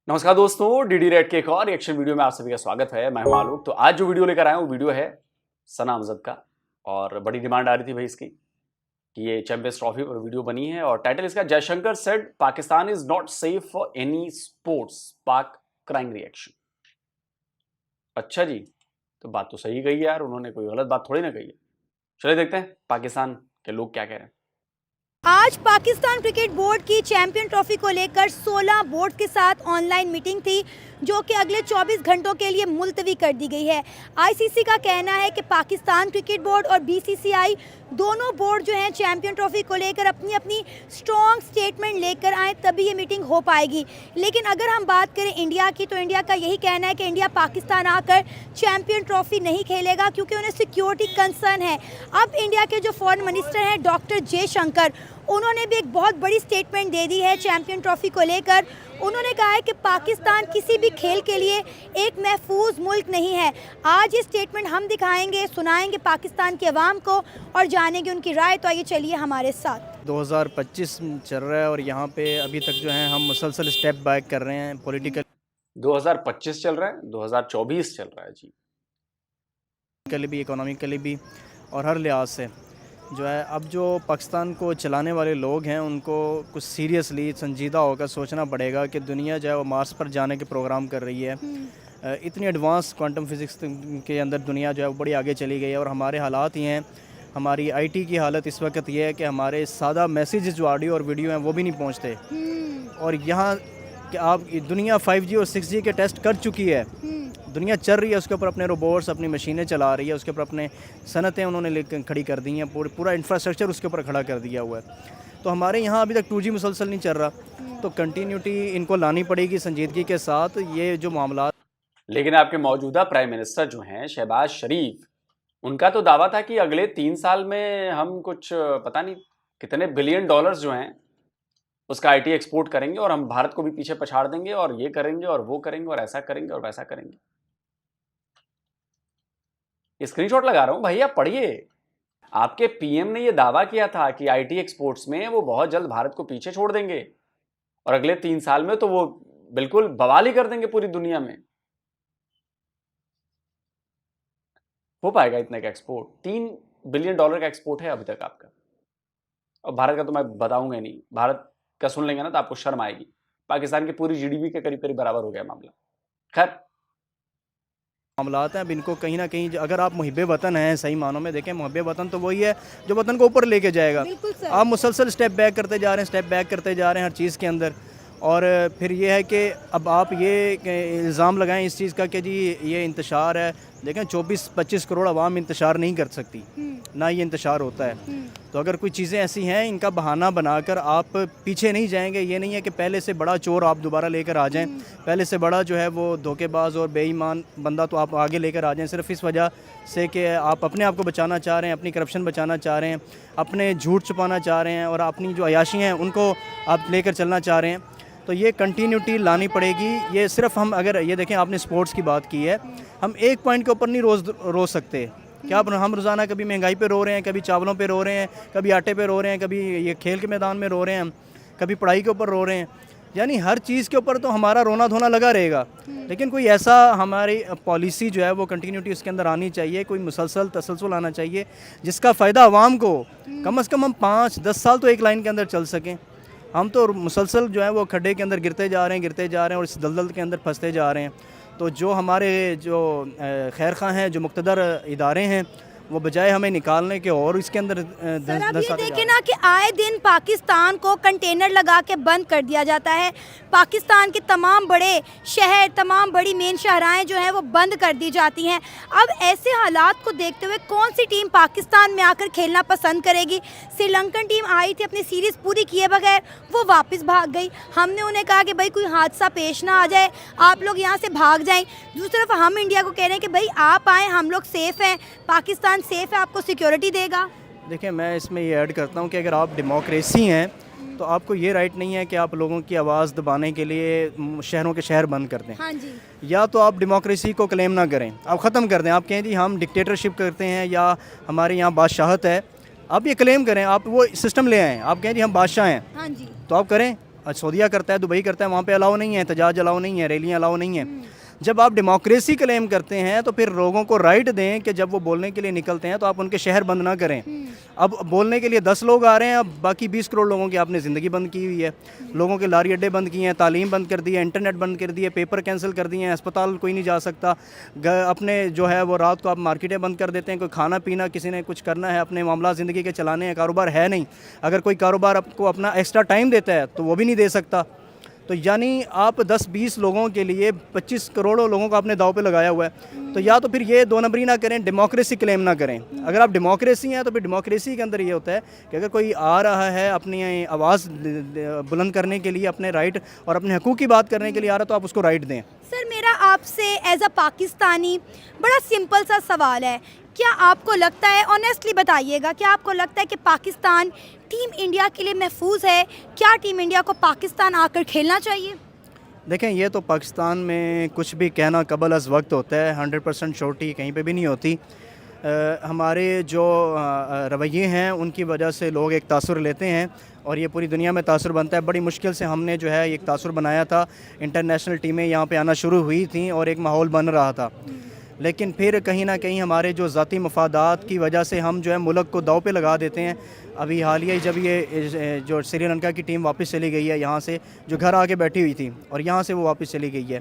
नमस्कार दोस्तों, DD red के एक और रिएक्शन वीडियो में आप सभी का स्वागत है। मैं हूं आलोक। तो आज जो वीडियो लेकर आया हूं वो वीडियो है सना अमजद का, और बड़ी डिमांड आ रही थी भाई इसकी कि ये चैंपियंस ट्रॉफी पर वीडियो बनी है। और टाइटल इसका Jaishankar said Pakistan is not safe for any sports, पाक क्राइंग रिएक्शन। अच्छा जी, तो बात तो सही कही है यार, उन्होंने कोई गलत बात थोड़ी ना कही है। चलिए देखते हैं पाकिस्तान के लोग क्या कह रहे हैं। आज पाकिस्तान क्रिकेट बोर्ड की चैंपियन ट्रॉफी को लेकर 16 बोर्ड के साथ ऑनलाइन मीटिंग थी, जो कि अगले 24 घंटों के लिए मुलतवी कर दी गई है। आईसीसी का कहना है कि पाकिस्तान क्रिकेट बोर्ड और बीसीसीआई दोनों बोर्ड जो हैं चैंपियन ट्रॉफी को लेकर अपनी अपनी स्ट्रॉन्ग स्टेटमेंट लेकर आए, तभी ये मीटिंग हो पाएगी। लेकिन अगर हम बात करें इंडिया की, तो इंडिया का यही कहना है कि इंडिया पाकिस्तान आकर चैंपियन ट्रॉफी नहीं खेलेगा, क्योंकि उन्हें सिक्योरिटी कंसर्न है। अब इंडिया के जो फॉरेन मिनिस्टर हैं डॉक्टर जयशंकर, उन्होंने भी एक बहुत बड़ी स्टेटमेंट दे दी है चैंपियन ट्रॉफी को लेकर। उन्होंने कहा है कि पाकिस्तान किसी भी खेल के लिए एक महफूज मुल्क नहीं है। आज ये स्टेटमेंट हम दिखाएंगे, सुनाएंगे पाकिस्तान के अवाम को और जानेंगे उनकी राय। तो आइए चलिए हमारे साथ। 2025 चल रहा है और यहाँ पे अभी तक जो है हम मुसलसल स्टेप बैक कर रहे हैं पॉलिटिकल 2025 चल रहा है, 2024 चल रहा है जी। भी, इकोनॉमिकली भी और हर लिहाज से जो है अब जो पाकिस्तान को चलाने वाले लोग हैं उनको कुछ सीरियसली संजीदा होकर सोचना पड़ेगा कि दुनिया जो है वो मार्स पर जाने के प्रोग्राम कर रही है। इतनी एडवांस क्वांटम फिज़िक्स के अंदर दुनिया जो है वो बड़ी आगे चली गई है और हमारे हालात ये हैं। हमारी आईटी की हालत इस वक्त ये है कि हमारे सादा मैसेजेस जो ऑडियो और वीडियो हैं वो भी नहीं पहुंचते। और यहाँ कि आप दुनिया 5G और 6G के टेस्ट कर चुकी है, दुनिया चल रही है, उसके ऊपर अपने रोबोट्स अपनी मशीनें चला रही है, उसके ऊपर अपने सनतें उन्होंने खड़ी कर दी हैं, पूरा इंफ्रास्ट्रक्चर उसके ऊपर खड़ा कर दिया हुआ है। तो हमारे यहाँ अभी तक 2G मुसलसल नहीं चल रहा, तो कंटिन्यूटी इनको लानी पड़ेगी संजीदगी के साथ ये जो मामला। लेकिन आपके मौजूदा प्राइम मिनिस्टर जो हैं शहबाज शरीफ, उनका तो दावा था कि अगले 3 साल में हम कुछ पता नहीं कितने बिलियन डॉलर्स जो हैं उसका आईटी एक्सपोर्ट करेंगे और हम भारत को भी पीछे पछाड़ देंगे और ये करेंगे और वो करेंगे और ऐसा करेंगे और वैसा करेंगे। स्क्रीनशॉट लगा रहा हूं भैया, पढ़िए। आपके पीएम ने यह दावा किया था कि आईटी एक्सपोर्ट्स में वो बहुत जल्द भारत को पीछे छोड़ देंगे और अगले 3 साल में तो वो बिल्कुल बवाल ही कर देंगे पूरी दुनिया में। हो पाएगा इतने का एक्सपोर्ट? 3 बिलियन डॉलर का एक्सपोर्ट है अभी तक आपका, और भारत का तो मैं बताऊंगा नहीं। भारत का सुन लेंगे ना तो आपको शर्म आएगी। पाकिस्तान की पूरी जीडीपी के करीब करीब बराबर हो गया मामला। खैर, मामलात हैं। अब इनको कहीं ना कहीं अगर आप मुहिब्बे वतन हैं, सही मानों में देखें, मुहिब्बे वतन तो वही है जो वतन को ऊपर लेके जाएगा। आप मुसलसल स्टेप बैक करते जा रहे हैं, स्टेप बैक करते जा रहे हैं हर चीज़ के अंदर। और फिर ये है कि अब आप ये इल्ज़ाम लगाएं इस चीज़ का कि जी ये इंतशार है। देखें 24-25 करोड़ आवाम इंतशार नहीं कर सकती, ना ये इंतशार होता है। तो अगर कोई चीज़ें ऐसी हैं, इनका बहाना बनाकर आप पीछे नहीं जाएंगे। ये नहीं है कि पहले से बड़ा चोर आप दोबारा लेकर आ जाएं, पहले से बड़ा जो है वो धोखेबाज और बेईमान बंदा तो आप आगे लेकर आ जाएं, सिर्फ इस वजह से कि आप अपने आप को बचाना चाह रहे हैं, अपनी करप्शन बचाना चाह रहे हैं, अपने झूठ छुपाना चाह रहे हैं और अपनी जो अयाशी हैं उनको आप लेकर चलना चाह रहे हैं। तो ये कंटिन्यूटी लानी पड़ेगी। ये सिर्फ हम अगर ये देखें, आपने स्पोर्ट्स की बात की है, हम एक पॉइंट के ऊपर नहीं रोज़ सकते। क्या हम रोज़ाना कभी महंगाई पे रो रहे हैं, कभी चावलों पे रो रहे हैं, कभी आटे पे रो रहे हैं, कभी ये खेल के मैदान में रो रहे हैं, हम कभी पढ़ाई के ऊपर रो रहे हैं। यानी हर चीज़ के ऊपर तो हमारा रोना धोना लगा रहेगा। लेकिन कोई ऐसा हमारी पॉलिसी जो है वो कंटिन्यूटी उसके अंदर आनी चाहिए, कोई मुसलसल तसलसल आना चाहिए जिसका फ़ायदा आवाम को कम से कम हम 5-10 साल तो एक लाइन के अंदर चल सकें। हम तो मुसलसल जो है वो खड्डे के अंदर गिरते जा रहे हैं और इस दलदल के अंदर फंसते जा रहे हैं। तो जो हमारे जो खैर खां हैं, जो मुक़्तदर इदारे हैं, वो बजाय हमें निकालने के और इसके अंदर देखे ना कि आए दिन पाकिस्तान को कंटेनर लगा के बंद कर दिया जाता है। पाकिस्तान के तमाम बड़े शहर, तमाम बड़ी मेन शहराएं जो हैं वो बंद कर दी जाती हैं। अब ऐसे हालात को देखते हुए कौन सी टीम पाकिस्तान में आकर खेलना पसंद करेगी? श्रीलंकन टीम आई थी, अपनी सीरीज़ पूरी किए बगैर वो वापस भाग गई। हमने उन्हें कहा कि भाई कोई हादसा पेश ना आ जाए, आप लोग यहाँ से भाग जाएं। दूसरी तरफ हम इंडिया को कह रहे हैं कि भाई आप आएँ, हम लोग सेफ़ हैं, पाकिस्तान सेफ है, आपको सिक्योरिटी देगा। देखिए, मैं इसमें ये ऐड करता हूँ कि अगर आप डेमोक्रेसी हैं तो आपको ये राइट नहीं है कि आप लोगों की आवाज़ दबाने के लिए शहरों के शहर बंद कर दें। हाँ जी। या तो आप डेमोक्रेसी को क्लेम ना करें, आप ख़त्म कर दें। आप कहें जी हम डिक्टेटरशिप करते हैं या हमारे यहाँ बादशाहत है, आप ये क्लेम करें, आप वो सिस्टम ले आएँ। आप कहें जी हम बादशाह हैं, हाँ जी, तो आप करें। सऊदीया करता है, दुबई करता है, वहाँ पे अलाउ नहीं है, एहतजाज अलाउ नहीं है, रैलियाँ अलाउ नहीं है। जब आप डेमोक्रेसी क्लेम करते हैं तो फिर लोगों को राइट दें कि जब वो बोलने के लिए निकलते हैं तो आप उनके शहर बंद ना करें। अब बोलने के लिए 10 लोग आ रहे हैं, अब बाकी 20 करोड़ लोगों की आपने ज़िंदगी बंद की हुई है। लोगों के लारी अड्डे बंद किए हैं, तालीम बंद कर दी है, इंटरनेट बंद कर दिए, पेपर कैंसिल कर दिए हैं, अस्पताल कोई नहीं जा सकता। अपने जो है वो रात को आप मार्केटें बंद कर देते हैं, कोई खाना पीना किसी ने कुछ करना है, अपने मामला ज़िंदगी के चलाने हैं, कारोबार है नहीं। अगर कोई कारोबार आपको अपना एक्स्ट्रा टाइम देता है तो वो भी नहीं दे सकता। तो यानी आप 10-20 लोगों के लिए 25 करोड़ों लोगों को आपने दाव पे लगाया हुआ है। तो या तो फिर ये दो नंबरी ना करें, डेमोक्रेसी क्लेम ना करें। अगर आप डेमोक्रेसी हैं तो फिर डेमोक्रेसी के अंदर ये होता है कि अगर कोई आ रहा है अपनी आवाज़ बुलंद करने के लिए, अपने राइट और अपने हकूक़ की बात करने के लिए आ रहा है तो आप उसको राइट दें। सर मेरा आपसे एज अ पाकिस्तानी बड़ा सिंपल सा सवाल है, क्या आपको लगता है, ऑनेस्टली बताइएगा, क्या आपको लगता है कि पाकिस्तान टीम इंडिया के लिए महफूज है? क्या टीम इंडिया को पाकिस्तान आकर खेलना चाहिए? देखें, ये तो पाकिस्तान में कुछ भी कहना कबल अज़ वक्त होता है, 100% श्योरिटी कहीं पे भी नहीं होती। हमारे जो रवैये हैं उनकी वजह से लोग एक तासुर लेते हैं और ये पूरी दुनिया में तासुर बनता है। बड़ी मुश्किल से हमने जो है एक तासुर बनाया था, इंटरनेशनल टीमें यहाँ पे आना शुरू हुई थी और एक माहौल बन रहा था। लेकिन फिर कहीं ना कहीं हमारे जो ज़ाती मफादात की वजह से हम जो है मुल्क को दाव पे लगा देते हैं। अभी हालिया जब ये जो श्रीलंका की टीम वापस चली गई है यहाँ से, जो घर आके बैठी हुई थी और यहाँ से वो वापस चली गई है,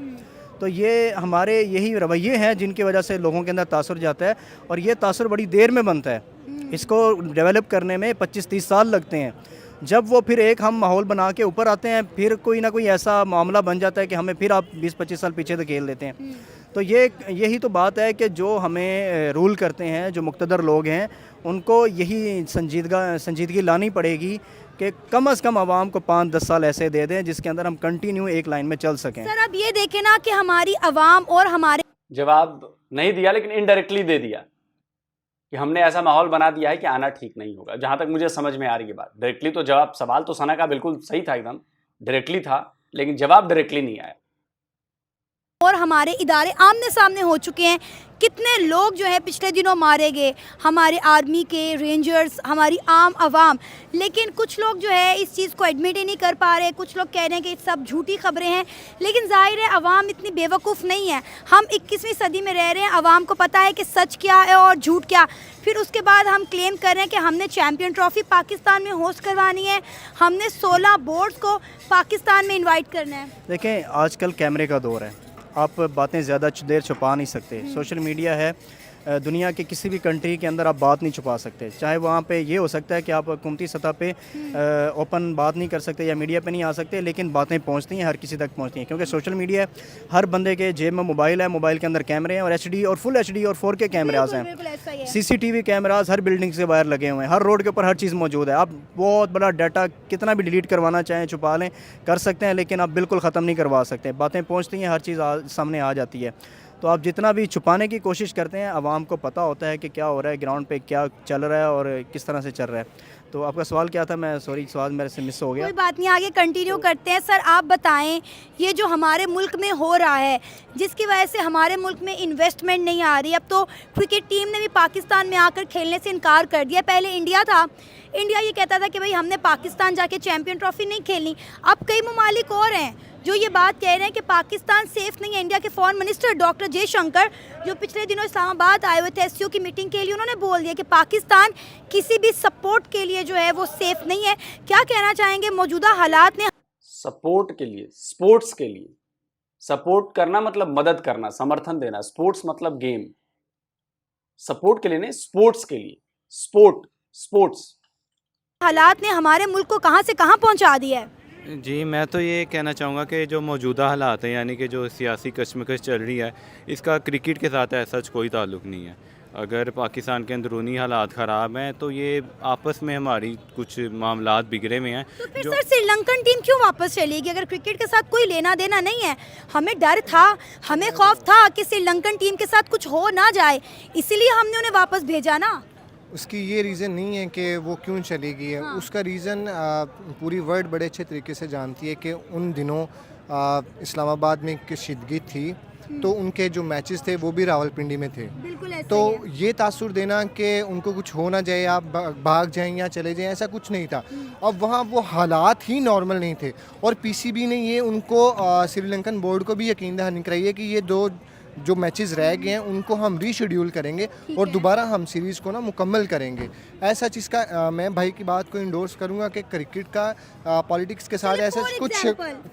तो ये हमारे यही रवैये हैं जिनकी वजह से लोगों के अंदर तासुर जाता है और ये तासुर बड़ी देर में बनता है। इसको डेवलप करने में 25-30 साल लगते हैं। जब वो फिर एक हम माहौल बना के ऊपर आते हैं, फिर कोई ना कोई ऐसा मामला बन जाता है कि हमें फिर आप 20-25 साल पीछे धकेल देते हैं। तो यही तो बात है कि जो हमें रूल करते हैं, जो मुक़्तदर लोग हैं, उनको यही संजीदगी लानी पड़ेगी कि कम से कम आवाम को 5-10 साल ऐसे दे दें जिसके अंदर हम कंटिन्यू एक लाइन में चल सकें। सर अब ये देखें ना कि हमारी आवाम और हमारे जवाब नहीं दिया लेकिन इनडायरेक्टली दे दिया कि हमने ऐसा माहौल बना दिया है कि आना ठीक नहीं होगा। जहां तक मुझे समझ में आ रही है बात, डायरेक्टली तो जवाब, सवाल तो सना का बिल्कुल सही था, एकदम डायरेक्टली था, लेकिन जवाब डायरेक्टली नहीं आया। और हमारे इदारे आमने सामने हो चुके हैं। कितने लोग जो है पिछले दिनों मारे गए, हमारे आर्मी के, रेंजर्स, हमारी आम आवाम। लेकिन कुछ लोग जो है इस चीज़ को एडमिट ही नहीं कर पा रहे। कुछ लोग कह रहे हैं कि सब झूठी खबरें हैं, लेकिन जाहिर है आवाम इतनी बेवकूफ़ नहीं है। हम 21वीं सदी में रह रहे हैं, आवाम को पता है कि सच क्या है और झूठ क्या। फिर उसके बाद हम क्लेम कर रहे हैं कि हमने चैम्पियन ट्रॉफी पाकिस्तान में होस्ट करवानी है, हमने 16 बोर्ड्स को पाकिस्तान में इन्वाइट करना है। देखें, आजकल कैमरे का दौर है, आप बातें ज़्यादा देर छुपा नहीं सकते। सोशल मीडिया है, दुनिया के किसी भी कंट्री के अंदर आप बात नहीं छुपा सकते। चाहे वहाँ पे ये हो सकता है कि आप हुकूमती सतह पे ओपन बात नहीं कर सकते या मीडिया पे नहीं आ सकते, लेकिन बातें पहुँचती हैं, हर किसी तक पहुँचती हैं, क्योंकि सोशल मीडिया है। हर बंदे के जेब में मोबाइल है, मोबाइल के अंदर कैमरे हैं और HD और फुल HD और 4K कैमराज हैं। CCTV कैमराज हर बिल्डिंग से बाहर लगे हुए हैं, हर रोड के ऊपर हर चीज़ मौजूद है। आप बहुत बड़ा डाटा कितना भी डिलीट करवाना चाहें, छुपा लें, कर सकते हैं, लेकिन आप बिल्कुल ख़त्म नहीं करवा सकते। बातें पहुँचती हैं, हर चीज़ सामने आ जाती है। तो आप जितना भी छुपाने की कोशिश करते हैं, आवाम को पता होता है कि क्या हो रहा है, ग्राउंड पे क्या चल रहा है और किस तरह से चल रहा है। तो आपका सवाल क्या था? मैं सॉरी, सवाल मेरे से मिस हो गया। कोई बात नहीं, आगे कंटिन्यू करते हैं। सर आप बताएं, ये जो हमारे मुल्क में हो रहा है, जिसकी वजह से हमारे मुल्क में इन्वेस्टमेंट नहीं आ रही। अब तो क्रिकेट टीम ने भी पाकिस्तान में आकर खेलने से इनकार कर दिया। पहले इंडिया था, इंडिया ये कहता था कि भाई हमने पाकिस्तान जाके चैम्पियन ट्रॉफी नहीं खेलनी। अब कई ममालिक और हैं जो ये बात कह रहे हैं कि पाकिस्तान सेफ़ नहीं है। इंडिया के फॉरेन मिनिस्टर डॉक्टर जयशंकर, जो पिछले दिनों इस्लामाबाद आए हुए थे SCO की मीटिंग के लिए, उन्होंने बोल दिया कि पाकिस्तान किसी भी सपोर्ट के लिए जो है वो सेफ़ नहीं है। क्या कहना चाहेंगे? मौजूदा हालात ने सपोर्ट के लिए, स्पोर्ट्स के लिए सपोर्ट करना मतलब मदद करना, समर्थन देना। स्पोर्ट्स मतलब गेम, सपोर्ट के लिए नहीं, स्पोर्ट्स के लिए। स्पोर्ट्स हालात ने हमारे मुल्क को कहां से कहां पहुंचा दिया है। जी, मैं तो ये कहना चाहूँगा कि जो मौजूदा हालात हैं, यानी कि जो सियासी कशमकश चल रही है, इसका क्रिकेट के साथ ऐसा कोई ताल्लुक़ नहीं है। अगर पाकिस्तान के अंदरूनी हालात ख़राब हैं तो ये आपस में हमारी कुछ मामलात बिगड़े हुए हैं। तो फिर सर श्रीलंकन टीम क्यों वापस चलेगी अगर क्रिकेट के साथ कोई लेना देना नहीं है? हमें डर था, हमें खौफ था कि श्रीलंकन टीम के साथ कुछ हो ना जाए, इसीलिए हमने उन्हें वापस भेजा ना। उसकी ये रीज़न नहीं है कि वो क्यों चलेगी है। हाँ। उसका रीज़न पूरी वर्ल्ड बड़े अच्छे तरीके से जानती है कि उन दिनों इस्लामाबाद में कशीदगी थी तो उनके जो मैचेस थे वो भी रावलपिंडी में थे। बिल्कुल ऐसे तो ही है। ये तासुर देना कि उनको कुछ हो ना जाए, आप भाग जाएं या चले जाएं, ऐसा कुछ नहीं था। अब वहाँ वो हालात ही नॉर्मल नहीं थे और पीसीबी ने ये उनको श्रीलंकन बोर्ड को भी यकीन दहानी कराई है कि ये दो जो मैचेस रह गए हैं उनको हम रीशेड्यूल करेंगे और दोबारा हम सीरीज़ को ना मुकम्मल करेंगे। ऐसा चीज़ का मैं भाई की बात को इंडोर्स करूंगा कि क्रिकेट का पॉलिटिक्स के साथ ऐसा कुछ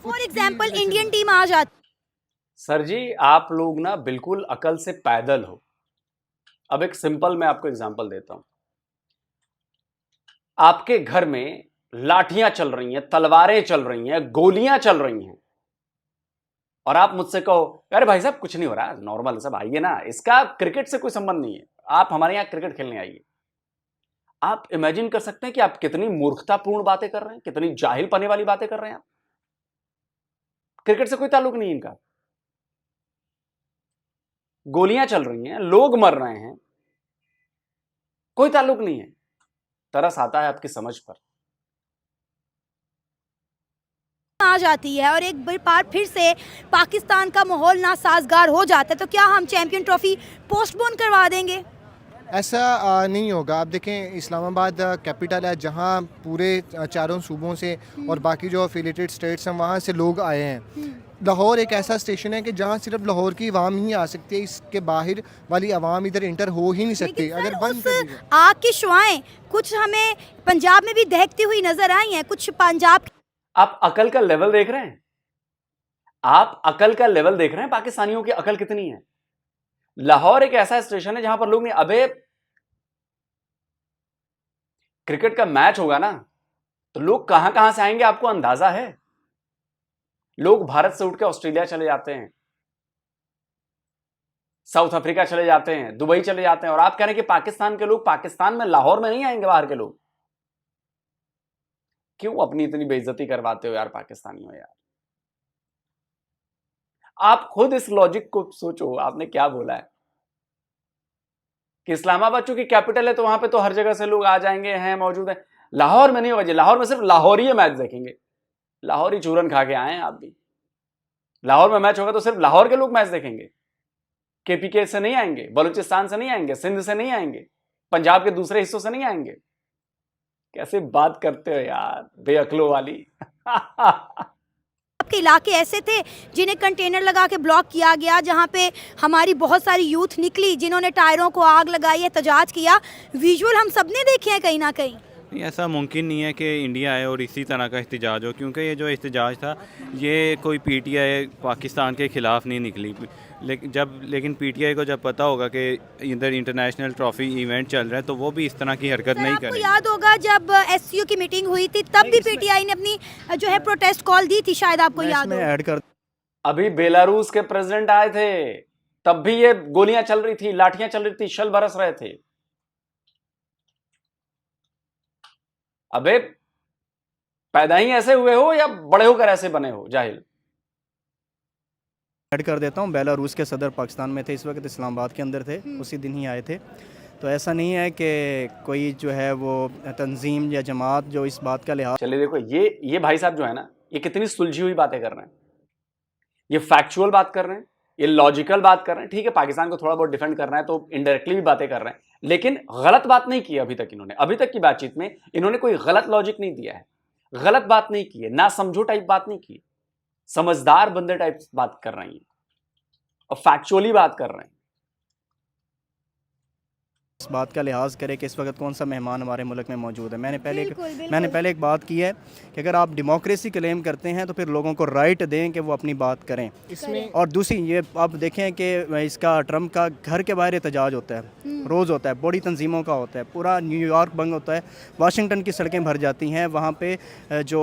फॉर एग्जांपल इंडियन टीम आ जाती सर जी आप लोग ना बिल्कुल अकल से पैदल हो। अब एक सिंपल मैं आपको एग्जांपल देता हूं। आपके घर में लाठियां चल रही हैं, तलवारें चल रही हैं, गोलियां चल रही हैं और आप मुझसे कहो अरे भाई साहब कुछ नहीं हो रहा, नॉर्मल सब, आइए ना, इसका क्रिकेट से कोई संबंध नहीं है, आप हमारे यहां क्रिकेट खेलने आइए। आप इमेजिन कर सकते हैं कि आप कितनी मूर्खतापूर्ण बातें कर रहे हैं, कितनी जाहिल पने वाली बातें कर रहे हैं आप। क्रिकेट से कोई ताल्लुक नहीं है इनका। गोलियां चल रही हैं, लोग मर रहे हैं, कोई ताल्लुक नहीं है। तरस आता है आपकी समझ पर। आ जाती है और एक बार फिर से पाकिस्तान का माहौल नासाजगार हो जाता है, तो क्या हम चैंपियन ट्रॉफी पोस्टपोन करवा देंगे? ऐसा नहीं होगा। आप देखें इस्लामाबाद कैपिटल है जहाँ पूरे चारों सूबों से और बाकी जो एफिलिएटेड स्टेट्स हैं वहाँ से लोग आए हैं। लाहौर एक ऐसा स्टेशन है कि जहाँ सिर्फ लाहौर की आवाम ही आ सकती है, इसके बाहर वाली आवाम इधर इंटर हो ही नहीं सकती। लेकिन अगर सर, बंद उस कर दी जाए। आग की शुआएं कुछ हमें पंजाब में भी दहकती हुई नजर आई हैं। कुछ पंजाब आप अकल का लेवल देख रहे हैं? आप अकल का लेवल देख रहे हैं? पाकिस्तानियों की अकल कितनी है? लाहौर एक ऐसा स्टेशन है जहां पर लोग नहीं, अबे क्रिकेट का मैच होगा ना तो लोग कहां कहां से आएंगे आपको अंदाजा है? लोग भारत से उठ के ऑस्ट्रेलिया चले जाते हैं, साउथ अफ्रीका चले जाते हैं, दुबई चले जाते हैं, और आप कह रहे हैं कि पाकिस्तान के लोग पाकिस्तान में, लाहौर में नहीं आएंगे बाहर के लोग। क्यों अपनी इतनी बेइज्जती करवाते हो यार पाकिस्तानियों यार? आप खुद इस लॉजिक को सोचो। आपने क्या बोला है कि इस्लामाबाद चूंकि कैपिटल है तो वहां पे तो हर जगह से लोग आ जाएंगे, हैं मौजूद है। लाहौर में नहीं होगा जी, लाहौर में सिर्फ लाहौरी मैच देखेंगे। लाहौरी चूरन खा के आए हैं आप भी। लाहौर में मैच होगा तो सिर्फ लाहौर के लोग मैच देखेंगे, केपीके से नहीं आएंगे, बलूचिस्तान से नहीं आएंगे, सिंध से नहीं आएंगे, पंजाब के दूसरे हिस्सों से नहीं आएंगे। कैसे बात करते हो यार बेअक्लों वाली। आपके इलाके ऐसे थे जिन्हें कंटेनर लगा के ब्लॉक किया गया, जहां पे हमारी बहुत सारी यूथ निकली जिन्होंने टायरों को आग लगाई, एहतजाज किया। विजुअल हम सबने देखे हैं कहीं ना कहीं। नहीं, ऐसा मुमकिन नहीं है कि इंडिया आए और इसी तरह का एहतजाज हो, क्योंकि ये जो एहतजाज था ये कोई पीटीआई पाकिस्तान के ख़िलाफ़ नहीं निकली। लेकिन पीटीआई को जब पता होगा कि इधर इंटरनेशनल ट्रॉफी इवेंट चल रहा है तो वो भी इस तरह की हरकत नहीं आपको करेंगे। याद होगा जब एससीओ की मीटिंग हुई थी तब भी पीटीआई ने अपनी जो है प्रोटेस्ट कॉल दी थी, शायद आपको याद मैं हो। ऐड कर अभी बेलारूस के प्रेसिडेंट आए थे, तब भी ये गोलियां चल रही थी, लाठियां चल रही थी, शल बरस रहे थे। अबे पैदा ही ऐसे हुए हो या बड़े होकर ऐसे बने हो जाहिल? ऐड कर देता हूँ। बेलारूस के सदर पाकिस्तान में थे, इस वक्त इस्लामाबाद के अंदर थे, उसी दिन ही आए थे। तो ऐसा नहीं है कि कोई जो है वो तंजीम या जमात जो इस बात का लिहाज। चलिए देखो, ये भाई साहब जो है ना, ये कितनी सुलझी हुई बातें कर रहे हैं। ये फैक्चुअल बात कर रहे हैं, ये लॉजिकल बात कर रहे हैं। ठीक है, पाकिस्तान को थोड़ा बहुत डिफेंड करना है तो इनडायरेक्टली भी बातें कर रहे हैं, लेकिन गलत बात नहीं की अभी तक इन्होंने। अभी तक की बातचीत में इन्होंने कोई गलत लॉजिक नहीं दिया है, गलत बात नहीं की है, ना समझो टाइप बात नहीं की, समझदार बंदे टाइप बात कर रही हैं और फैक्चुअली बात कर रहे हैं। इस बात का लिहाज करें कि इस वक्त कौन सा मेहमान हमारे मुल्क में मौजूद है। मैंने बिल्कुल। पहले एक बात की है कि अगर आप डेमोक्रेसी क्लेम करते हैं तो फिर लोगों को राइट दें कि वो अपनी बात करें। इसमें और दूसरी ये आप देखें कि इसका ट्रम्प का घर के बाहर एहतजाज होता है, रोज़ होता है, बड़ी तंजीमों का होता है, पूरा न्यूयॉर्क बंद होता है, वाशिंगटन की सड़कें भर जाती हैं। वहाँ पे जो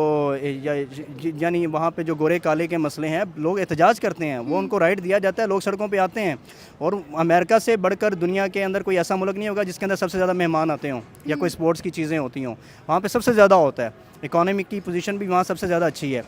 यानी वहाँ पे जो गोरे काले के मसले हैं, लोग एहतजाज करते हैं, वो उनको राइट दिया जाता है, लोग सड़कों पे आते हैं। और अमेरिका से बढ़कर दुनिया के अंदर कोई ऐसा मुल्क नहीं होगा जिसके अंदर सबसे ज़्यादा मेहमान आते हों या कोई स्पोर्ट्स की चीज़ें होती हों। वहाँ पे सबसे ज़्यादा होता है, इकोनॉमी की पोजीशन भी वहाँ सबसे ज़्यादा अच्छी है।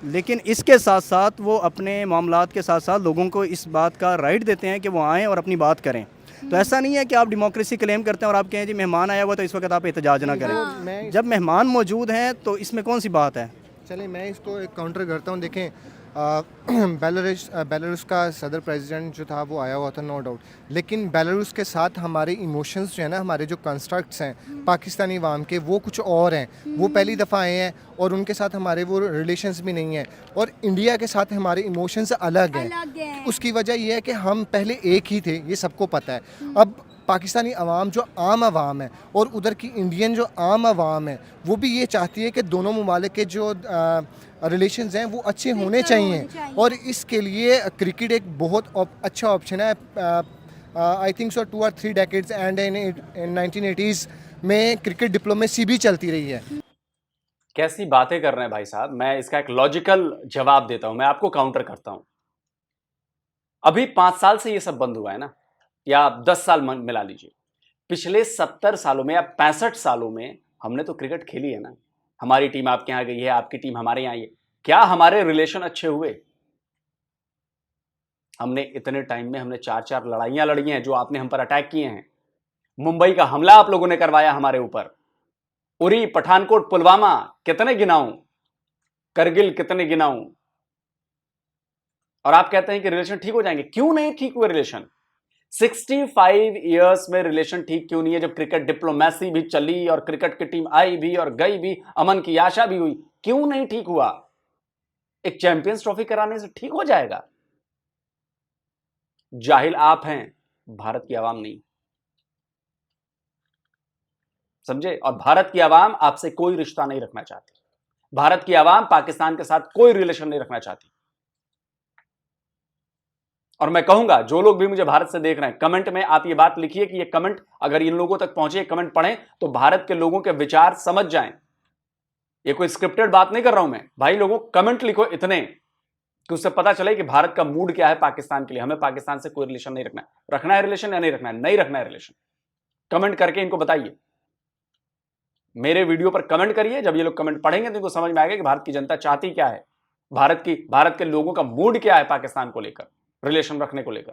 लेकिन इसके साथ साथ वो अपने मामलात के साथ साथ लोगों को इस बात का राइट देते हैं कि वो आएँ और अपनी बात करें। तो ऐसा नहीं है कि आप डेमोक्रेसी क्लेम करते हैं और आप कहें जी मेहमान आया हुआ तो इस वक्त आप एहतजाज ना करें। जब मेहमान मौजूद हैं तो इसमें कौन सी बात है? चले मैं इसको एक काउंटर करता हूँ। देखें बेलारूस का सदर प्रेसिडेंट जो था वो आया हुआ था, नो डाउट, लेकिन बेलारूस के साथ हमारे इमोशंस जो है ना, हमारे जो कंस्ट्रक्ट्स हैं पाकिस्तानी अवाम के, वो कुछ और हैं। वो पहली दफ़ा आए हैं और उनके साथ हमारे वो रिलेशंस भी नहीं हैं, और इंडिया के साथ हमारे इमोशंस अलग हैं। उसकी वजह यह है कि हम पहले एक ही थे, ये सबको पता है। अब पाकिस्तानी अवाम जो आम अवाम है और उधर की इंडियन जो आम अवाम है, वो भी ये चाहती है कि दोनों ममालिक के जो रिलेशंस हैं वो अच्छे होने चाहिए, और इसके लिए क्रिकेट एक बहुत अच्छा ऑप्शन है। I think so 2 or 3 decades and in 1980s में क्रिकेट डिप्लोमेसी भी चलती रही है। कैसी बातें कर रहे हैं भाई साहब। मैं इसका एक लॉजिकल जवाब देता हूं, मैं आपको काउंटर करता हूं। अभी 5 साल से ये सब बंद हुआ है ना, या 10 साल मिला लीजिए। पिछले 70 सालों में या 65 सालों में हमने तो क्रिकेट खेली है ना। हमारी टीम आपके यहाँ गई है, आपकी टीम हमारे यहाँ आई है। क्या हमारे रिलेशन अच्छे हुए? हमने इतने टाइम में हमने 4-4 लड़ाइयां लड़ी हैं जो आपने हम पर अटैक किए हैं। मुंबई का हमला आप लोगों ने करवाया हमारे ऊपर। उरी, पठानकोट, पुलवामा, कितने गिनाऊं? करगिल कितने गिनाऊं? और आप कहते हैं कि रिलेशन ठीक हो जाएंगे। क्यों नहीं ठीक हुए रिलेशन? 65 इयर्स में रिलेशन ठीक क्यों नहीं है? जब क्रिकेट डिप्लोमेसी भी चली और क्रिकेट की टीम आई भी और गई भी, अमन की आशा भी हुई, क्यों नहीं ठीक हुआ? एक चैंपियंस ट्रॉफी कराने से ठीक हो जाएगा? जाहिल आप हैं, भारत की आवाम नहीं। समझे? और भारत की आवाम आपसे कोई रिश्ता नहीं रखना चाहती। भारत की आवाम पाकिस्तान के साथ कोई रिलेशन नहीं रखना चाहती। और मैं कहूंगा, जो लोग भी मुझे भारत से देख रहे हैं, कमेंट में आप ये बात लिखिए कि ये कमेंट अगर इन लोगों तक पहुंचे, कमेंट पढ़ें तो भारत के लोगों के विचार समझ जाएं। ये कोई स्क्रिप्टेड बात नहीं कर रहा हूं मैं भाई। लोगों कमेंट लिखो इतने कि उससे पता चले कि भारत का मूड क्या है पाकिस्तान के लिए। हमें पाकिस्तान से कोई रिलेशन नहीं रखना है। रखना है रिलेशन या नहीं रखना है? नहीं रखना है रिलेशन। कमेंट करके इनको बताइए। मेरे वीडियो पर कमेंट करिए। जब ये लोग कमेंट पढ़ेंगे तो इनको समझ में आएगा कि भारत की जनता चाहती क्या है, भारत के लोगों का मूड क्या है पाकिस्तान को लेकर, रिलेशन रखने को लेकर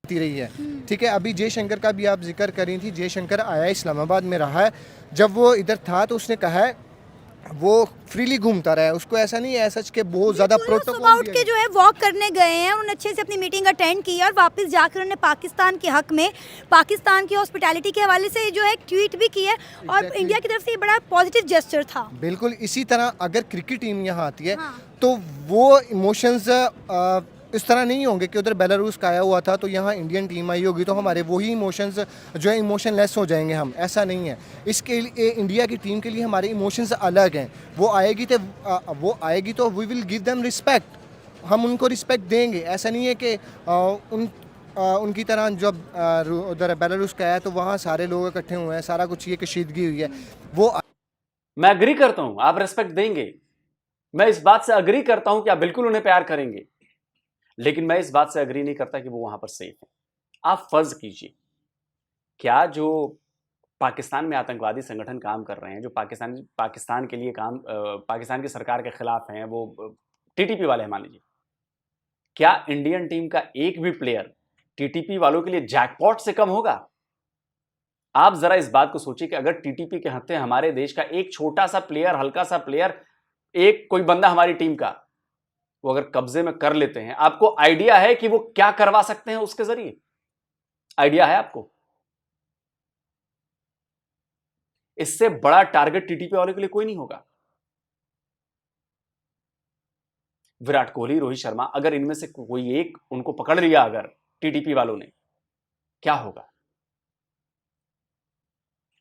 रही है। ठीक है, अभी जयशंकर का भी आप जिक्र कर रही थी। जयशंकर आया, इस्लामाबाद में रहा है। जब वो इधर था तो उसने कहा है वो फ्रीली घूमता रहा है, उसको ऐसा नहीं है सच के बहुत ज्यादा प्रोटोकॉल उठ के जो है वॉक करने गए हैं, उन्होंने अच्छे से अपनी मीटिंग अटेंड की और वापस जाकर उन्होंने पाकिस्तान के हक में, पाकिस्तान की हॉस्पिटैलिटी के हवाले से जो है एक ट्वीट भी की है। और इंडिया की तरफ से ये बड़ा पॉजिटिव जेस्चर था। बिल्कुल इसी तरह अगर क्रिकेट टीम यहाँ आती है हाँ। तो वो इमोशंस इस तरह नहीं होंगे कि उधर बेलारूस का आया हुआ था तो यहाँ इंडियन टीम आई होगी तो हमारे वही इमोशंस जो है इमोशनलेस हो जाएंगे हम। ऐसा नहीं है। इसके लिए इंडिया की टीम के लिए हमारे इमोशंस अलग हैं। वो आएगी तो we will give them respect. हम उनको रिस्पेक्ट देंगे। ऐसा नहीं है कि उनकी तरह जब उधर बेलारूस का आया तो वहाँ सारे लोग इकट्ठे हुए हैं, सारा कुछ ये कशीदगी हुई है। वो मैं अग्री करता हूं आप रिस्पेक्ट देंगे। मैं इस बात से अग्री करता हूं कि आप बिल्कुल उन्हें प्यार करेंगे, लेकिन मैं इस बात से अग्री नहीं करता कि वो वहां पर सेफ है। आप फर्ज कीजिए, क्या जो पाकिस्तान में आतंकवादी संगठन काम कर रहे हैं, जो पाकिस्तान के लिए काम पाकिस्तान की सरकार के खिलाफ हैं, वो टीटीपी वाले हैं मान लीजिए, क्या इंडियन टीम का एक भी प्लेयर टीटीपी वालों के लिए जैकपॉट से कम होगा? आप जरा इस बात को सोचिए कि अगर टीटीपी के हत्थे हमारे देश का एक छोटा सा प्लेयर, हल्का सा प्लेयर, एक कोई बंदा हमारी टीम का, वो अगर कब्जे में कर लेते हैं, आपको आइडिया है कि वो क्या करवा सकते हैं उसके जरिए? आइडिया है आपको? इससे बड़ा टारगेट टीटीपी वालों के लिए कोई नहीं होगा। विराट कोहली, रोहित शर्मा, अगर इनमें से कोई एक उनको पकड़ लिया अगर टीटीपी वालों ने, क्या होगा?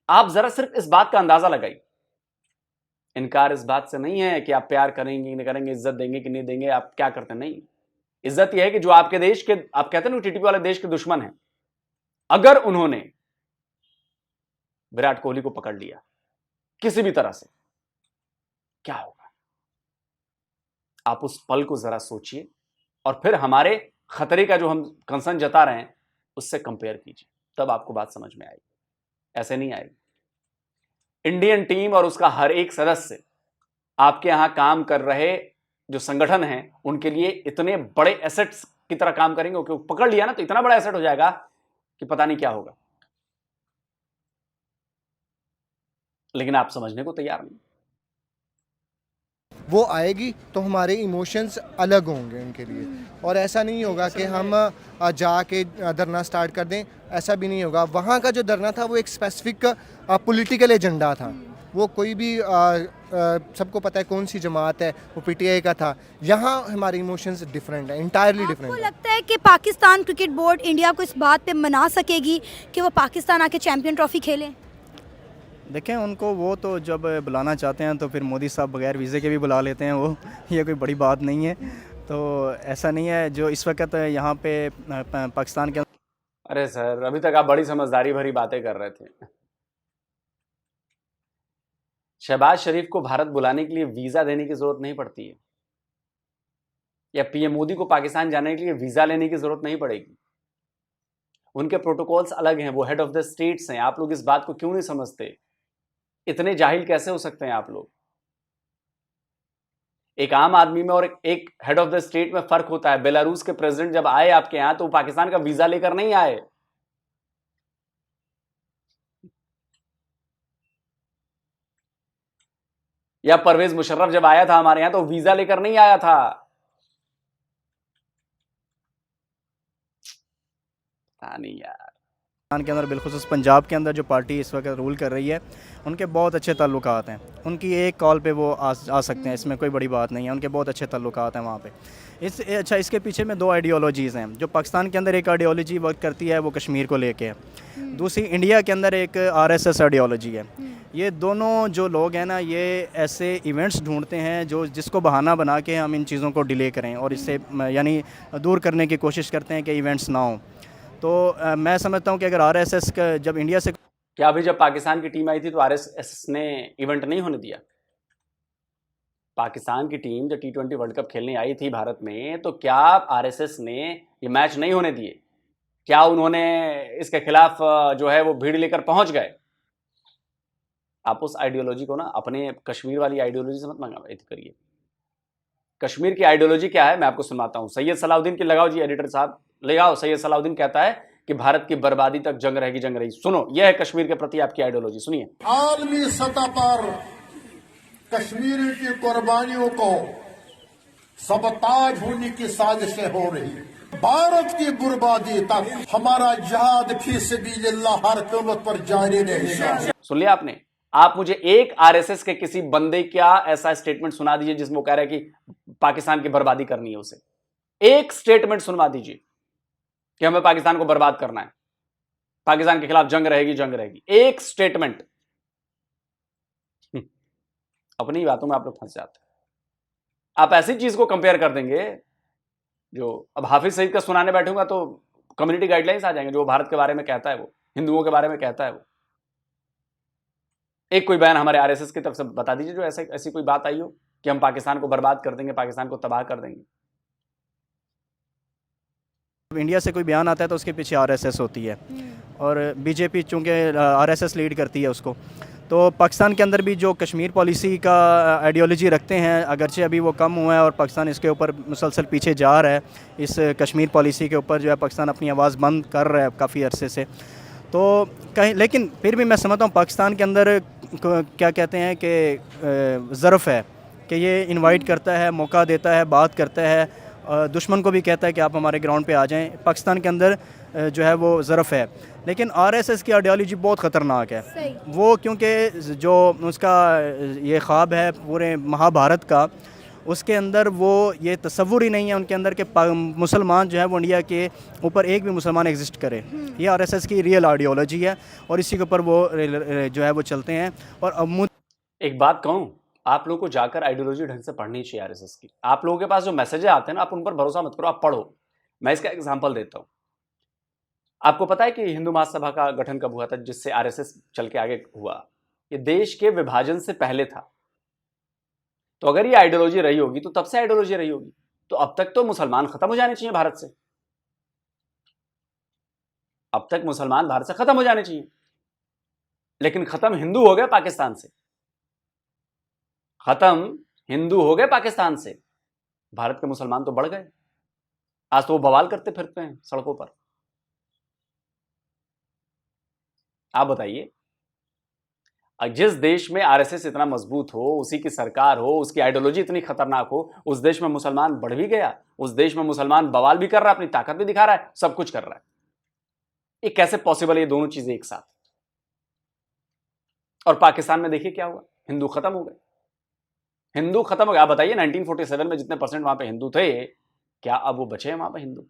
आप जरा सिर्फ इस बात का अंदाजा लगाइए। इनकार इस बात से नहीं है कि आप प्यार करेंगे कि नहीं करेंगे, इज्जत देंगे कि नहीं देंगे, आप क्या करते हैं, नहीं। इज्जत यह है कि जो आपके देश के, आप कहते हैं ना टीटीपी वाले देश के दुश्मन हैं, अगर उन्होंने विराट कोहली को पकड़ लिया किसी भी तरह से, क्या होगा? आप उस पल को जरा सोचिए और फिर हमारे खतरे का जो हम कंसर्न जता रहे हैं उससे कंपेयर कीजिए, तब आपको बात समझ में आएगी। ऐसे नहीं आएगी। इंडियन टीम और उसका हर एक सदस्य आपके यहां काम कर रहे जो संगठन हैं उनके लिए इतने बड़े एसेट्स की तरह काम करेंगे, क्योंकि पकड़ लिया ना तो इतना बड़ा एसेट हो जाएगा कि पता नहीं क्या होगा। लेकिन आप समझने को तैयार नहीं। वो आएगी तो हमारे इमोशंस अलग होंगे उनके लिए। और ऐसा नहीं होगा कि हम जाके धरना स्टार्ट कर दें, ऐसा भी नहीं होगा। वहाँ का जो धरना था वो एक स्पेसिफिक पॉलिटिकल एजेंडा था, वो कोई भी सबको पता है कौन सी जमात है, वो पीटीआई का था। यहाँ हमारे इमोशंस डिफरेंट है, इंटायरली आपको डिफरेंट है। लगता है कि पाकिस्तान क्रिकेट बोर्ड इंडिया को इस बात पे मना सकेगी कि वो पाकिस्तान आके चैंपियन ट्रॉफी खेलें? देखें उनको, वो तो जब बुलाना चाहते हैं तो फिर मोदी साहब बगैर वीज़े के भी बुला लेते हैं वो ये कोई बड़ी बात नहीं है। तो ऐसा नहीं है जो इस वक्त यहाँ पे पाकिस्तान के अरे सर, अभी तक आप बड़ी समझदारी भरी बातें कर रहे थे। शहबाज शरीफ को भारत बुलाने के लिए वीजा देने की जरूरत नहीं पड़ती है, या पीएम मोदी को पाकिस्तान जाने के लिए वीजा लेने की जरूरत नहीं पड़ेगी। उनके प्रोटोकॉल्स अलग हैं, वो हेड ऑफ द स्टेट्स हैं। आप लोग इस बात को क्यों नहीं समझते? इतने जाहिल कैसे हो सकते हैं आप लोग? एक आम आदमी में और एक हेड ऑफ द स्टेट में फर्क होता है। बेलारूस के प्रेसिडेंट जब आए आपके यहां तो वो पाकिस्तान का वीजा लेकर नहीं आए। या परवेज मुशर्रफ जब आया था हमारे यहां तो वीजा लेकर नहीं आया था। पता नहीं यार। के अंदर बिलखुसूस पंजाब के अंदर जो पार्टी इस वक्त रूल कर रही है, उनके बहुत अच्छे ताल्लुकात हैं। उनकी एक कॉल पे वो आ सकते हैं, इसमें कोई बड़ी बात नहीं है। उनके बहुत अच्छे ताल्लुकात हैं वहाँ पे। अच्छा, इसके पीछे में दो आइडियोलॉजीज़ हैं। जो पाकिस्तान के अंदर एक आइडियोलॉजी वर्क करती है वो कश्मीर को लेके है, दूसरी इंडिया के अंदर एक आरएसएस आइडियोलॉजी है। ये दोनों जो लोग हैं ना, ये ऐसे इवेंट्स ढूंढते हैं जिसको बहाना बना के हम इन चीज़ों को डिले करें और इससे यानी दूर करने की कोशिश करते हैं कि इवेंट्स ना हों। तो मैं समझता हूँ कि अगर आरएसएस का जब इंडिया से, क्या अभी जब पाकिस्तान की टीम आई थी तो आरएसएस ने इवेंट नहीं होने दिया? पाकिस्तान की टीम जब T20 वर्ल्ड कप खेलने आई थी भारत में तो क्या आरएसएस ने ये मैच नहीं होने दिए? क्या उन्होंने इसके खिलाफ जो है वो भीड़ लेकर पहुंच गए? आप उस आइडियोलॉजी को ना अपने कश्मीर वाली आइडियोलॉजी से मत मंगा करिए। कश्मीर की आइडियोलॉजी क्या है मैं आपको सुनाता हूं। सैयद सलाउद्दीन की लगाओ जी, एडिटर साहब लगाओ। सैयद सलाउद्दीन कहता है कि भारत की बर्बादी तक जंग रहेगी, जंग रहेगी। सुनो, यह है कश्मीर के प्रति आपकी आइडियोलॉजी, सुनिए। आलमी सतह पर कश्मीर की कुर्बानियों को सबताज होने की साजिशें हो रही है। भारत की बर्बादी तक हमारा जिहाद फी सबीलिल्लाह हर कीमत पर जारी रहेगा। सुन लिया आपने? आप मुझे एक आरएसएस के किसी बंदे क्या ऐसा स्टेटमेंट सुना दीजिए जिसमें वो कह रहा है कि पाकिस्तान की बर्बादी करनी है। उसे एक स्टेटमेंट सुनवा दीजिए कि हमें पाकिस्तान को बर्बाद करना है, पाकिस्तान के खिलाफ जंग रहेगी, जंग रहेगी। एक स्टेटमेंट। अपनी बातों में आप लोग फंस जाते हैं। आप ऐसी चीज को कंपेयर कर देंगे जो अब हाफिज सईद का सुनाने बैठूंगा तो कम्युनिटी गाइडलाइंस आ जाएंगे, जो भारत के बारे में कहता है, वो हिंदुओं के बारे में कहता है। वो एक कोई बयान हमारे आरएसएस की तरफ से बता दीजिए जो ऐसी कोई बात आई हो कि हम पाकिस्तान को बर्बाद कर देंगे, पाकिस्तान को तबाह कर देंगे। इंडिया से कोई बयान आता है तो उसके पीछे आरएसएस होती है और बीजेपी चूँकि आरएसएस लीड करती है उसको। तो पाकिस्तान के अंदर भी जो कश्मीर पॉलिसी का आइडियोलॉजी रखते हैं, अगरचे अभी वो कम हुआ है और पाकिस्तान इसके ऊपर मुसलसल पीछे जा रहा है। इस कश्मीर पॉलिसी के ऊपर जो है पाकिस्तान अपनी आवाज़ बंद कर रहा है काफ़ी अरसे से। तो कहीं, लेकिन फिर भी मैं समझता हूँ पाकिस्तान के अंदर क्या कहते हैं कि ज़रफ़ है कि ये इनवाइट करता है, मौका देता है, बात करता है, दुश्मन को भी कहता है कि आप हमारे ग्राउंड पे आ जाएं। पाकिस्तान के अंदर जो है वो ज़रफ़ है। लेकिन आरएसएस की आइडियोलॉजी बहुत ख़तरनाक है। वो क्योंकि जो उसका ये ख्वाब है पूरे महाभारत का, उसके अंदर वो ये तसव्वुर ही नहीं है उनके अंदर कि मुसलमान जो है वो इंडिया के ऊपर एक भी मुसलमान एग्जिस्ट करे। ये आरएसएस की रियल आइडियोलॉजी है और इसी के ऊपर वो जो है वो चलते हैं। और एक बात कहूँ, आप लोगों को जाकर आइडियोलॉजी ढंग से पढ़नी चाहिए आरएसएस की। आप लोगों के पास जो मैसेजेस आते हैं ना, आप उन पर भरोसा मत करो, आप पढ़ो। मैं इसका एग्जांपल देता हूँ। आपको पता है कि हिंदू महासभा का गठन कब हुआ था, जिससे आरएसएस चल के आगे हुआ? ये देश के विभाजन से पहले था। तो अगर ये आइडियोलॉजी रही होगी तो तब से आइडियोलॉजी रही होगी। तो अब तक तो मुसलमान खत्म हो जाने चाहिए भारत से। अब तक मुसलमान भारत से खत्म हो जाने चाहिए, लेकिन खत्म हिंदू हो गए पाकिस्तान से। खत्म हिंदू हो गए पाकिस्तान से, भारत के मुसलमान तो बढ़ गए। आज तो वो बवाल करते फिरते हैं सड़कों पर। आप बताइए, जिस देश में आरएसएस इतना मजबूत हो, उसी की सरकार हो, उसकी आइडियोलॉजी इतनी खतरनाक हो, उस देश में मुसलमान बढ़ भी गया, उस देश में मुसलमान बवाल भी कर रहा है, अपनी ताकत भी दिखा रहा है, सब कुछ कर रहा है। ये कैसे पॉसिबल है, ये दोनों चीजें एक साथ? और पाकिस्तान में देखिए क्या हुआ, हिंदू खत्म हो गए, हिंदू खत्म हो गया। आप बताइए 1947 में जितने परसेंट वहां पे हिंदू थे, क्या अब वो बचे हैं वहां पे हिंदू?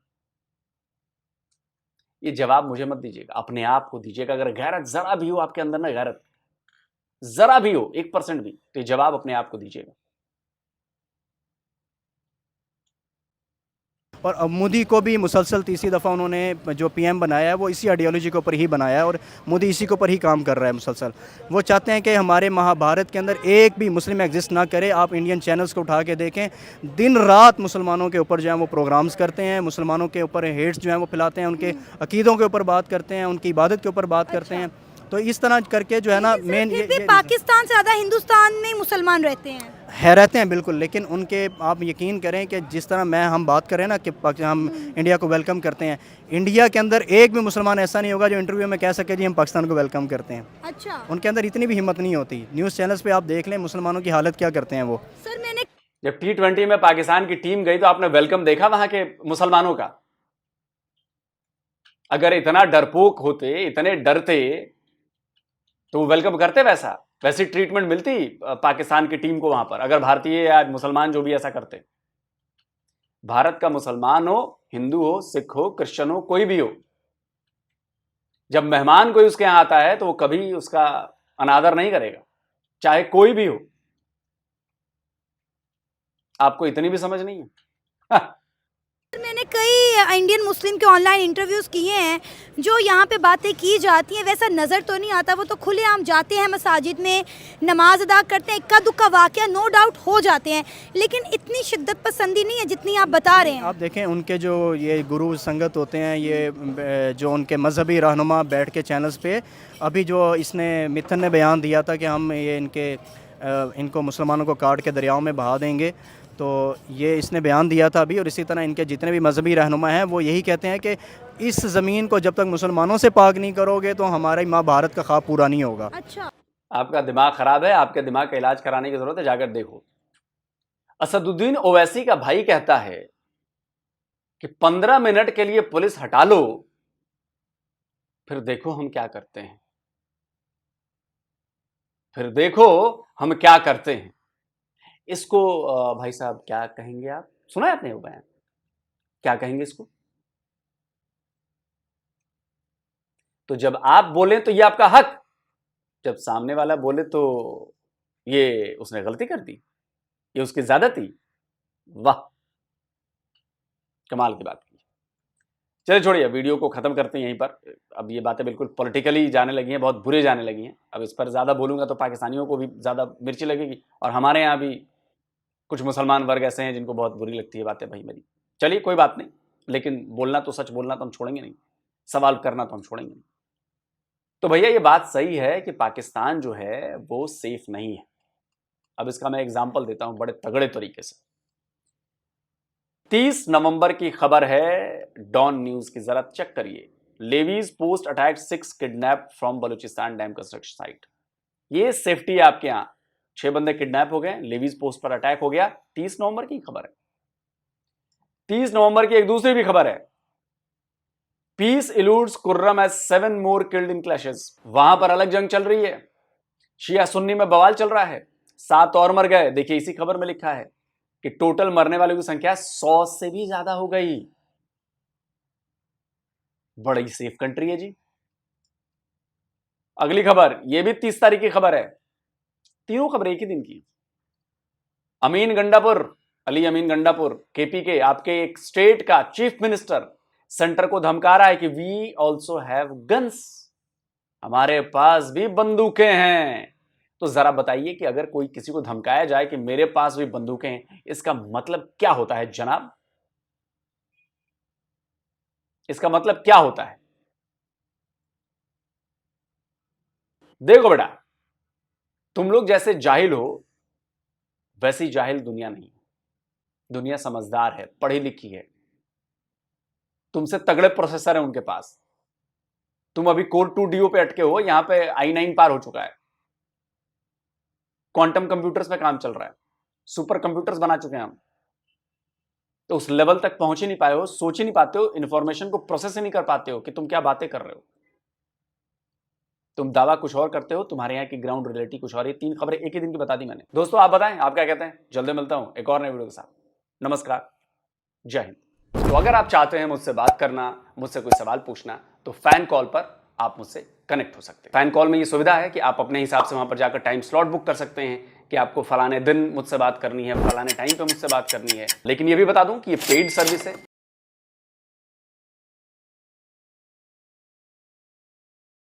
ये जवाब मुझे मत दीजिएगा, अपने आप को दीजिएगा। अगर गैरत जरा भी हो आपके अंदर ना, गैरत जरा भी हो 1% भी, तो ये जवाब अपने आप को दीजिएगा। और अब मोदी को भी मुसलसल तीसरी दफ़ा उन्होंने जो पीएम बनाया है वो इसी आइडियोलॉजी के ऊपर ही बनाया है और मोदी इसी के ऊपर ही काम कर रहा है मुसलसल। वो चाहते हैं कि हमारे महाभारत के अंदर एक भी मुस्लिम एग्जिस्ट ना करे। आप इंडियन चैनल्स को उठा के देखें, दिन रात मुसलमानों के ऊपर जो है वो प्रोग्राम्स करते हैं, मुसलमानों के ऊपर हेट्स जो है वो फैलाते हैं, उनके अकीदों के ऊपर बात करते हैं, उनकी इबादत के ऊपर बात करते हैं। तो इस तरह करके जो है ना मेन फिर भी पाकिस्तान से ज़्यादा हिंदुस्तान में मुसलमान रहते हैं, बिल्कुल। लेकिन उनके आप यकीन करें कि जिस तरह हम बात करें ना कि हम इंडिया को वेलकम करते हैं, इंडिया के अंदर एक भी मुसलमान ऐसा नहीं होगा जो इंटरव्यू में कह सके जी हम पाकिस्तान को वेलकम करते हैं। अच्छा, उनके अंदर इतनी भी हिम्मत नहीं होती। न्यूज़ चैनल्स पे आप देख लें मुसलमानों की हालत क्या करते हैं वो। सर मैंने जब T20 में पाकिस्तान की टीम गई तो आपने वेलकम देखा वहां के मुसलमानों का? अगर इतना डरपोक होते, इतने डरते, तो वो वेलकम करते, वैसी ट्रीटमेंट मिलती पाकिस्तान की टीम को वहां पर, अगर भारतीय या मुसलमान जो भी ऐसा करते। भारत का मुसलमान हो, हिंदू हो, सिख हो, क्रिश्चियन हो, कोई भी हो, जब मेहमान कोई उसके यहां आता है तो वो कभी उसका अनादर नहीं करेगा, चाहे कोई भी हो। आपको इतनी भी समझ नहीं है? मैंने कई इंडियन मुस्लिम के ऑनलाइन इंटरव्यूज़ किए हैं, जो यहाँ पे बातें की जाती हैं वैसा नज़र तो नहीं आता। वो तो खुलेआम जाते हैं मसाजिद में, नमाज अदा करते हैं, इक्का दुक्का वाक़या नो डाउट हो जाते हैं, लेकिन इतनी शिद्दत पसंदी नहीं है जितनी आप बता रहे हैं। आप देखें उनके जो ये गुरु संगत होते हैं, ये जो उनके मजहबी रहनुमा बैठ के चैनल्स पे, अभी जो इसने मिथन ने बयान दिया था कि हम ये इनको मुसलमानों को काट के दरियाओं में बहा देंगे, तो ये इसने बयान दिया था अभी। और इसी तरह इनके जितने भी मजहबी रहनुमा हैं वो यही कहते हैं कि इस ज़मीन को जब तक मुसलमानों से पाक नहीं करोगे तो हमारी माँ भारत का ख्वाब पूरा नहीं होगा। अच्छा, आपका दिमाग खराब है, आपके दिमाग का इलाज कराने की जरूरत है, जाकर देखो। असदुद्दीन ओवैसी का भाई कहता है कि 15 मिनट के लिए पुलिस हटा लो, फिर देखो हम क्या करते हैं, फिर देखो हम क्या करते हैं। इसको भाई साहब क्या कहेंगे आप? सुना है आपने वो बयान? क्या कहेंगे इसको? तो जब आप बोले तो ये आपका हक, जब सामने वाला बोले तो ये उसने गलती कर दी, ये उसकी ज्यादती। वाह, कमाल की बात की। चलिए छोड़िए, वीडियो को खत्म करते हैं यहीं पर। अब ये बातें बिल्कुल पॉलिटिकली जाने लगी हैं, बहुत बुरे जाने लगी हैं। अब इस पर ज्यादा बोलूंगा तो पाकिस्तानियों को भी ज्यादा मिर्ची लगेगी, और हमारे यहाँ भी कुछ मुसलमान वर्ग ऐसे हैं जिनको बहुत बुरी लगती है बातें भाई मेरी। चलिए कोई बात नहीं, लेकिन बोलना तो, सच बोलना तो हम छोड़ेंगे नहीं, सवाल करना तो हम छोड़ेंगे नहीं। तो भैया ये बात सही है कि पाकिस्तान जो है वो सेफ नहीं है। अब इसका मैं एग्जांपल देता हूं बड़े तगड़े तरीके से। 30 नवंबर की खबर है डॉन न्यूज की, जरा चेक करिए। Levies post attack 6 kidnap from Balochistan dam construction site. ये सेफ्टी है आपके यहां, 6 बंदे किडनैप हो गए, लेवीज पोस्ट पर अटैक हो गया। 30 नवंबर की खबर है। 30 नवंबर की एक दूसरी भी खबर है, peace eludes Kurram as 7 more killed in clashes. वहां पर अलग जंग चल रही है, शिया सुन्नी में बवाल चल रहा है, 7 और मर गए। देखिए इसी खबर में लिखा है कि टोटल मरने वालों की संख्या 100 से भी ज्यादा हो गई। बड़ी सेफ कंट्री है जी। अगली खबर, यह भी 30 तारीख की खबर है। तीनों खबर एक ही दिन की। अमीन गंडापुर, अली अमीन गंडापुर, केपी के, आपके एक स्टेट का चीफ मिनिस्टर सेंटर को धमका रहा है कि वी ऑल्सो हैव गन्स, हमारे पास भी बंदूकें हैं। तो जरा बताइए कि अगर कोई किसी को धमकाया जाए कि मेरे पास भी बंदूकें हैं, इसका मतलब क्या होता है जनाब? इसका मतलब क्या होता है? देखो बेटा, तुम लोग जैसे जाहिल हो वैसी जाहिल दुनिया नहीं है। दुनिया समझदार है, पढ़ी लिखी है, तुमसे तगड़े प्रोसेसर है उनके पास। तुम अभी कोर 2 डीओ पे अटके हो, यहां पे i9 पार हो चुका है। क्वांटम कंप्यूटर्स पे काम चल रहा है, सुपर कंप्यूटर्स बना चुके हैं हम। तो उस लेवल तक पहुंच ही नहीं पाए हो, सोच ही नहीं पाते हो, इंफॉर्मेशन को प्रोसेस ही नहीं कर पाते हो कि तुम क्या बातें कर रहे हो। तुम दावा कुछ और करते हो, तुम्हारे यहाँ की ग्राउंड रियलिटी कुछ और। ये 3 खबरें एक ही दिन की बता दी मैंने। दोस्तों आप बताएं, आप क्या कहते हैं? जल्दी मिलता हूं एक और नए वीडियो के साथ। नमस्कार, जय हिंद। तो अगर आप चाहते हैं मुझसे बात करना, मुझसे कोई सवाल पूछना, तो फैन कॉल पर आप मुझसे कनेक्ट हो सकते हैं। फैन कॉल में ये सुविधा है कि आप अपने हिसाब से वहां पर जाकर टाइम स्लॉट बुक कर सकते हैं कि आपको फलाने दिन मुझसे बात करनी है, फलाने टाइम पे मुझसे बात करनी है। लेकिन ये भी बता दूं कि ये पेड सर्विस है,